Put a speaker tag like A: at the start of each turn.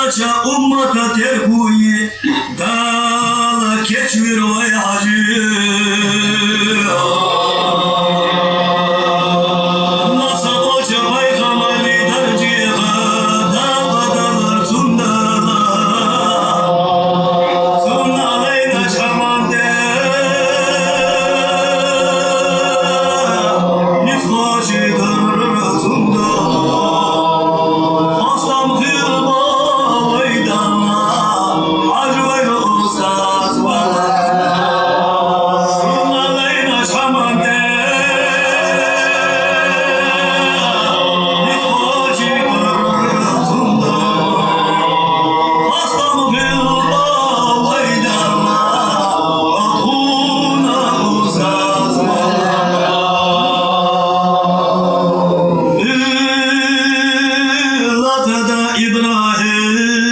A: Koca ummata terkuyi dala keçmir vay hacı. Nasıl koca peygamber derciha dağdalar sundalar sundalayla çamande biz kocadır sundalar hastam tülba oydana acıvay ustaz var sundalayla çamande biz kocadır sundalar hastam tülba oydana akuna ustaz var Latada İbrahim